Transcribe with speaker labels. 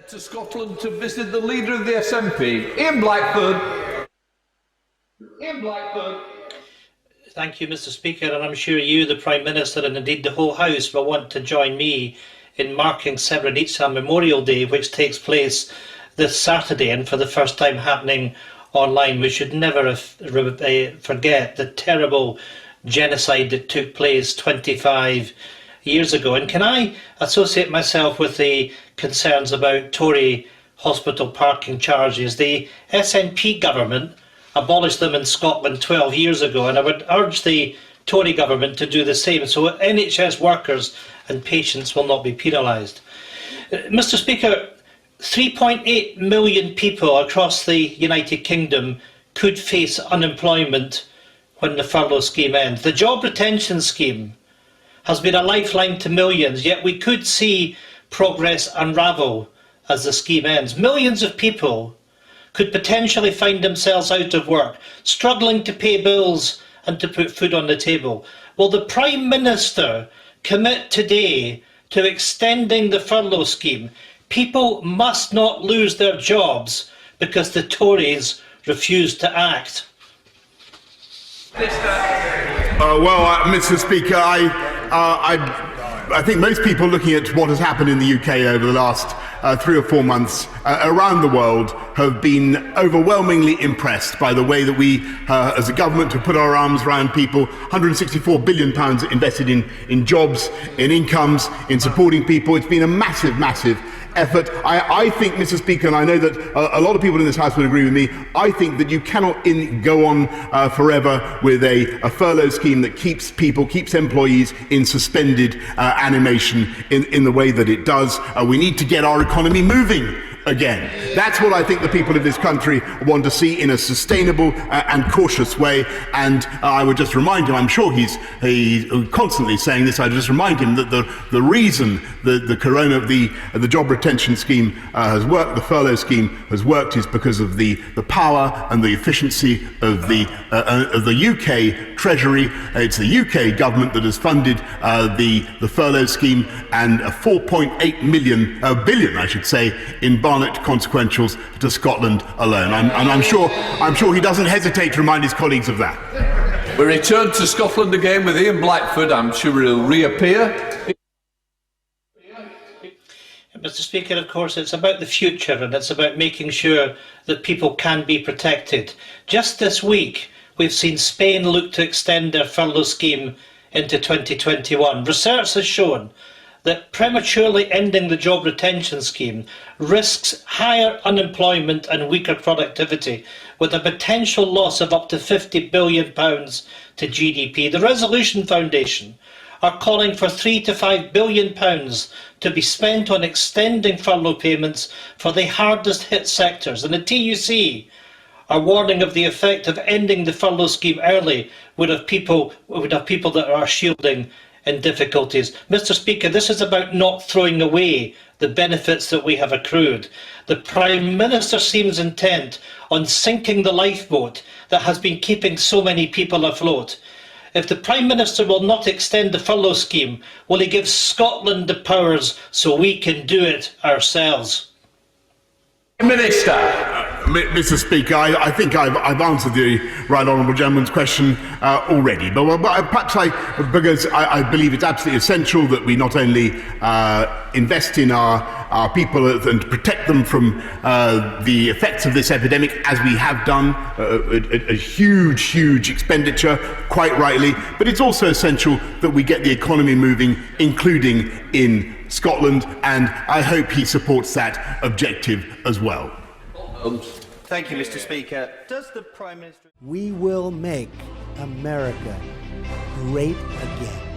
Speaker 1: To Scotland to visit the leader of the SNP, Ian Blackford.
Speaker 2: Thank you, Mr. Speaker, and I'm sure you, the Prime Minister, and indeed the whole House will want to join me in marking Srebrenica Memorial Day, which takes place this Saturday and for the first time happening online. We should never forget the terrible genocide that took place 25 years ago. And can I associate myself with the concerns about Tory hospital parking charges? The SNP government abolished them in Scotland 12 years ago, and I would urge the Tory government to do the same so NHS workers and patients will not be penalised. Mr. Speaker, 3.8 million people across the United Kingdom could face unemployment when the furlough scheme ends. The job retention scheme has been a lifeline to millions, yet we could see progress unravel as the scheme ends. Millions of people could potentially find themselves out of work, struggling to pay bills and to put food on the table. Will the Prime Minister commit today to extending the furlough scheme? People must not lose their jobs because the Tories refuse to act.
Speaker 3: Mr. Speaker, I think most people looking at what has happened in the UK over the last 3 or 4 months around the world have been overwhelmingly impressed by the way that we, as a government, have put our arms around people. £164 billion invested in jobs, in incomes, in supporting people. It's been a massive, massive effort. I think, Mr. Speaker, and I know that a lot of people in this House would agree with me, I think that you cannot go on forever with a furlough scheme that keeps employees in suspended animation in the way that it does. We need to get our economy moving again. That's what I think the people of this country want to see in a sustainable and cautious way. And I would just remind him, I'm sure he's constantly saying this, I would just remind him that the reason the job retention scheme has worked, the furlough scheme has worked, is because of the power and the efficiency of the UK Treasury. It's the UK government that has funded the furlough scheme, and a 4.8 billion, I should say, in Barnett consequentials to Scotland alone. I'm sure he doesn't hesitate to remind his colleagues of that.
Speaker 1: We return to Scotland again with Ian Blackford. I'm sure he'll reappear.
Speaker 2: Mr. Speaker, of course, it's about the future and it's about making sure that people can be protected. Just this week, we've seen Spain look to extend their furlough scheme into 2021. Research has shown that prematurely ending the job retention scheme risks higher unemployment and weaker productivity, with a potential loss of up to £50 billion to GDP. The Resolution Foundation are calling for £3 to £5 billion to be spent on extending furlough payments for the hardest hit sectors, and the TUC are warning of the effect of ending the furlough scheme early would have people that are shielding in difficulties. Mr. Speaker, this is about not throwing away the benefits that we have accrued. The Prime Minister seems intent on sinking the lifeboat that has been keeping so many people afloat. If the Prime Minister will not extend the furlough scheme, will he give Scotland the powers so we can do it ourselves?
Speaker 1: Minister.
Speaker 3: Mr. Speaker, I think I've answered the right honourable gentleman's question already, but perhaps because I believe it's absolutely essential that we not only invest in our people and protect them from the effects of this epidemic, as we have done, a huge expenditure, quite rightly, but it's also essential that we get the economy moving, including in Scotland, and I hope he supports that objective as well.
Speaker 4: Thank you, Mr. Speaker. Does the Prime Minister...
Speaker 5: We will make America great again.